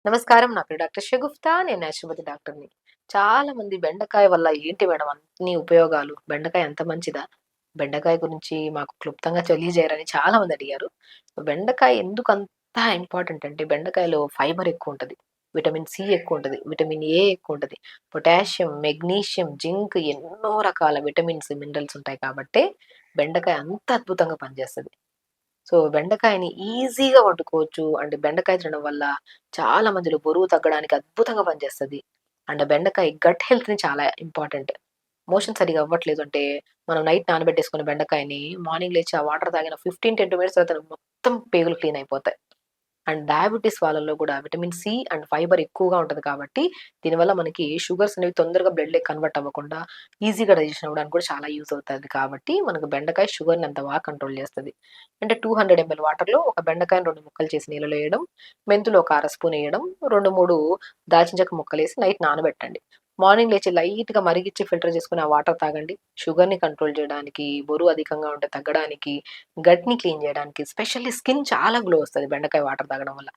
నమస్కారం. నా పేరు డాక్టర్ షగుఫ్తా. నేను న్యాచురోపతి డాక్టర్‌ని. చాలా మంది బెండకాయ వల్ల ఏంటి మేడం అన్ని ఉపయోగాలు? బెండకాయ అంత మంచిదా? బెండకాయ గురించి మాకు క్లుప్తంగా తెలియజేయరని చాలా మంది అడిగారు. బెండకాయ ఎందుకు అంత ఇంపార్టెంట్ అంటే బెండకాయలో ఫైబర్ ఎక్కువుంటది. విటమిన్ సి ఎక్కువుంటది. విటమిన్ ఏ ఎక్కువుంటది. పొటాషియం, మెగ్నీషియం, జింక్ ఎన్నో రకాల విటమిన్స్, మినరల్స్ ఉంటాయి కాబట్టే బెండకాయ అంత అద్భుతంగా పనిచేస్తది. సో, బెండకాయని ఈజీగా వండుకోవచ్చు. అండ్ బెండకాయ తినడం వల్ల చాలా మందిలో బరువు తగ్గడానికి అద్భుతంగా పనిచేస్తది. అండ్ బెండకాయ గట్ హెల్త్‌ని చాలా ఇంపార్టెంట్. మోషన్ సరిగ్గా అవ్వట్లేదు అంటే, మనం నైట్ నానబెట్టేసుకున్న బెండకాయని మార్నింగ్ లేచి ఆ వాటర్ తాగిన 15, 20 మినిట్స్ తర్వాత మొత్తం పేగులు క్లీన్ అయిపోతాయి. అండ్ డయాబెటిస్ వాళ్ళలో కూడా విటమిన్ సి అండ్ ఫైబర్ ఎక్కువగా ఉంటది కాబట్టి, దీనివల్ల మనకి షుగర్స్ అనేవి తొందరగా బ్లడ్‌లోకి కన్వర్ట్ అవ్వకుండా ఈజీగా డైజెషన్ అవ్వడానికి కూడా చాలా యూజ్ అవుతది కాబట్టి, మనకు బెండకాయ షుగర్‌ని అంత బాగా కంట్రోల్ చేస్తది. అంటే 200 ఎంఎల్ వాటర్‌లో ఒక బెండకాయని 2 ముక్కలు చేసి నీళ్ళలో ఎయడం, మెంతులు ఒక అర స్పూన్ ఎయడం, 2, 3 దాల్చిన చెక్క ముక్కలేసి నైట్ నానబెట్టండి. మార్నింగ్ లేచి లైట్‌గా మరిగిచ్చి ఫిల్టర్ చేసుకొని ఆ వాటర్ తాగండి. షుగర్‌ని కంట్రోల్ చేయడానికి, బరువు అధికంగా ఉంటే తగ్గడానికి, గట్‌ని క్లీన్ చేయడానికి, స్పెషల్లీ స్కిన్ చాలా గ్లో వస్తది బెండకాయ వాటర్ తాగడం వల్ల.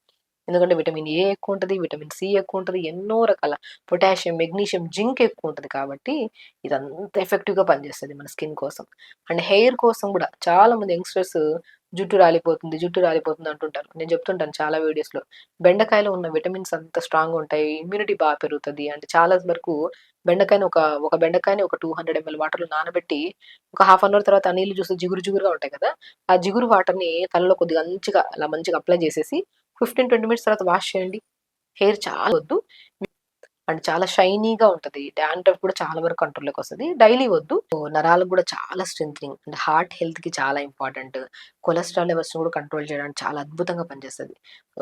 ఎందుకంటే విటమిన్ ఏ ఎక్కువుంటది, విటమిన్ సి ఎక్కువుంటది, ఎన్నో రకాల పొటాషియం, మెగ్నీషియం, జింక్ ఎక్కువుంటది కాబట్టి, ఇదంతా ఎఫెక్టివ్‌గా పనిచేస్తది మన స్కిన్ కోసం. అండ్ హెయిర్ కోసం గూడా చాలా మంది యంగ్‌స్టర్స్ జుట్టు రాలిపోతుంది అంటుంటారు. నేను చెప్తుంటాను చాలా వీడియోస్‌లో. బెండకాయలో ఉన్న విటమిన్స్ అంత స్ట్రాంగ్‌గా ఉంటాయి. ఇమ్యూనిటీ పెరుగుతది. అంటే చాలా వరకు బెండకాయని ఒక బెండకాయని ఒక 200 ఎంఎల్ వాటర్‌లో నానబెట్టి, ఒక హాఫ్ అన్ అవర్ తర్వాత ఆ నీళ్లు చూస్తే జిగురు జిగురుగా ఉంటాయి కదా! ఆ జిగురు వాటర్‌ని తలలో కొద్దిగా మంచిగా అప్లై చేసేసి 15, 20 మినిట్స్ తర్వాత వాష్ చేయండి. హెయిర్ చాలా వద్దు. అండ్ చాలా షైనీగా ఉంటది. డాండ్రఫ్ కూడా చాలా వరకు కంట్రోల్‌లోకొస్తది. డైలీ వద్దు. నరాలకు గూడా చాలా స్ట్రెంథెనింగ్. అండ్ హార్ట్ హెల్త్‌కి చాలా ఇంపార్టెంట్. కొలెస్ట్రాల్ లెవెల్స్‌ని కూడా కంట్రోల్ చేయడానికి చాలా అద్భుతంగా పనిచేస్తది.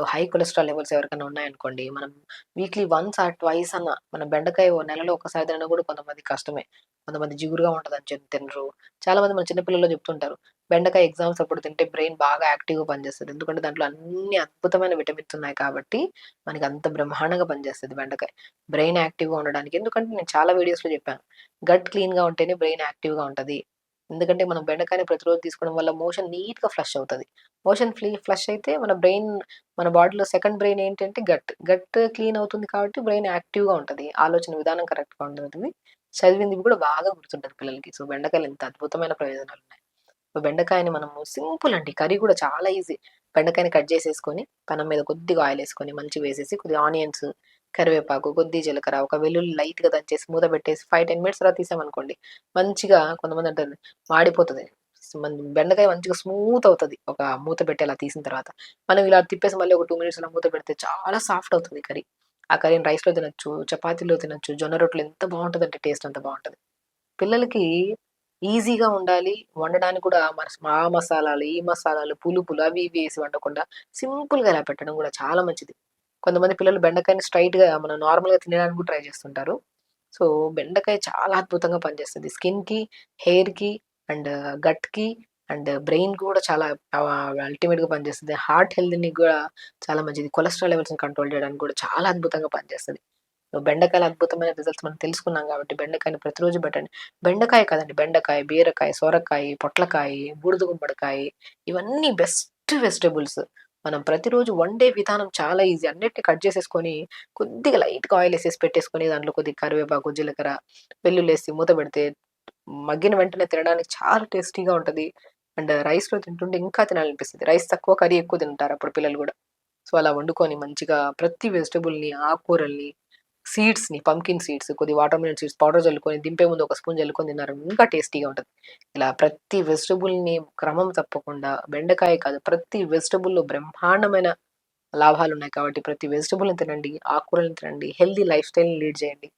హై కొలెస్ట్రాల్ లెవెల్స్ ఎవరికైనా ఉన్నాయనుకోండి, మనం వీక్లీ వన్స్ ఆర్ ట్వైస్ అన్న మనం బెండకాయ నెలలో ఒకసారి తినడం కూడా కొంతమందికి కష్టమే. కొంతమంది జిగురుగా ఉంటదని చెప్పి తినరు. చాలా మంది మన చిన్న పిల్లల్లో చెప్తుంటారు. బెండకాయ ఎగ్జామ్స్ అప్పుడు తింటే బ్రెయిన్ బాగా యాక్టివ్‌గా పనిచేస్తది. ఎందుకంటే దాంట్లో అన్ని అద్భుతమైన విటమిన్స్ ఉన్నాయి కాబట్టి, మనకి అంత బ్రహ్మాండంగా పనిచేస్తది బెండకాయ. బ్రెయిన్ యాక్టివ్‌గా ఉండడానికి. ఎందుకంటే నేను చాలా వీడియోస్‌లో చెప్పాను. గట్ క్లీన్‌గా ఉంటేనే బ్రెయిన్ యాక్టివ్‌గా ఉంటది. ఎందుకంటే మనం బెండకాయని ప్రతిరోజు తీసుకోవడం వల్ల మోషన్ నీట్‌గా ఫ్లష్ అవుతది. ఫ్లష్ అయితే మన బాడీలో సెకండ్ బ్రెయిన్ ఏంటంటే గట్. గట్ క్లీన్ అవుతుంది కాబట్టి బ్రెయిన్ యాక్టివ్‌గా ఉంటది. ఆలోచన విధానం కరెక్ట్‌గా ఉంటది. చదివింది కూడా బాగా గుర్తుంటది పిల్లలకి. సో, బెండకాయలు ఎంత అద్భుతమైన ప్రయోజనాలున్నాయి. సో, బెండకాయని మనము సింపుల్ అండి. కర్రీ కూడా చాలా ఈజీ. బెండకాయని కట్ చేసేసుకొని, పెనం మీద కొద్దిగా ఆయిలేసుకొని, మంచిగా వేసేసి, కొద్దిగా ఆనియన్స్, కరివేపాకు, కొద్దిగా జీలకర్ర, ఒక వెల్లుల్లి లైట్‌గా దంచేసి మూత పెట్టేసి 5, 10 మినిట్స్ తర్వాత తీసామనుకోండి, మంచిగా కొంతమంది అంటారు మాడిపోతది. బెండకాయ మంచిగా స్మూత్ అవుతది. ఒక మూత పెట్టి అలా తీసిన తర్వాత. మనం ఇలా తిప్పేసి మళ్ళీ ఒక 2 మినిట్స్ అలా మూత పెడితే చాలా సాఫ్ట్ అవుతది కర్రీ. ఆ కర్రీని రైస్‌లో తినొచ్చు, చపాతీలో తినొచ్చు, జొన్న రొట్టెలో ఎంత బావుంటదంటే టేస్ట్ అంత బావుంటది. పిల్లలకి ఈజీగా ఉండాలి. వండడానికి కూడా ఆ మసాలాలు, ఈ మసాలాలు, పులుపులు అవి ఇవి ఏసి వండకుండా సింపుల్‌గా ఇలా పెట్టడం కూడా చాలా మంచిది. కొంతమంది పిల్లలు బెండకాయని స్ట్రెయిట్‌గా మనం నార్మల్‌గా తినడానికి కూడా ట్రై చేస్తుంటారు. సో, బెండకాయ చాలా అద్భుతంగా పనిచేస్తది. స్కిన్‌కి, హెయిర్‌కి అండ్ గట్‌కి అండ్ బ్రెయిన్‌కి కూడా చాలా అల్టిమేట్‌గా పనిచేస్తది. హార్ట్ హెల్త్‌ని కూడా చాలా మంచిది. కొలెస్ట్రాల్ లెవెల్స్‌ని కంట్రోల్ చేయడానికి కూడా చాలా అద్భుతంగా పనిచేస్తది. బెండకాయల అద్భుతమైన రిజల్ట్స్ మనం తెలుసుకున్నాం కాబట్టి బెండకాయని ప్రతిరోజు పెట్టండి. బెండకాయ కాదండి, బెండకాయ, బీరకాయ, సొరకాయ, పొట్లకాయ, బూడిద గుమ్మడికాయ ఇవన్నీ బెస్ట్ వెజిటబుల్స్. మనం ప్రతిరోజు వండే విధానం చాలా ఈజీ. అన్నిటిని కట్ చేసేసుకొని కొద్దిగా లైట్‌గా ఆయిల్ ఎసేసి పెట్టేసుకొని దాంట్లో కొద్దిగా కరివేపాకు, జీలకర్ర, వెల్లుల్లేసి మూత పెడితే మగ్గిన వెంటనే తినడానికి చాలా టేస్టీగా ఉంటది. అండ్ రైస్‌లో తింటుంటే ఇంకా తినాలనిపిస్తది. రైస్ తక్కువ, కర్రీ ఎక్కువ తింటారు అప్పుడు పిల్లలు గూడా. సో, అలా వండుకొని మంచిగా ప్రతి వెజిటబుల్‌ని, ఆకుకూరల్ని, పంకిన్ సీడ్స్, కొద్దిగా వాటర్ మెలన్ సీడ్స్ పౌడర్ జల్లుకొని దింపే ముందు ఒక స్పూన్ జల్లుకొని తిన్నారు ఇంకా టేస్టీగా ఉంటది. ఇలా ప్రతి వెజిటబుల్‌ని క్రమం తప్పకుండా బెండకాయ కాదు ప్రతి వెజిటబుల్‌లో బ్రహ్మాండమైన లాభాలున్నాయి కాబట్టి ప్రతి వెజిటబుల్‌ని తినండి, ఆకుకూరలను తినండి, హెల్తీ లైఫ్ స్టైల్‌ని లీడ్ చేయండి.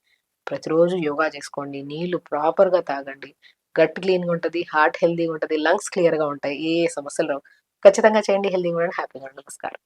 ప్రతిరోజు యోగా చేసుకోండి, నీళ్లు ప్రాపర్‌గా తాగండి. గట్ క్లీన్‌గా ఉంటది, హార్ట్ హెల్తీగా ఉంటది, లంగ్స్ క్లియర్‌గా ఉంటాయి. ఏ సమస్యలు రావు. ఖచ్చితంగా చేయండి. హెల్తీగా ఉండండి. హ్యాపీగా ఉండండి. నమస్కారం.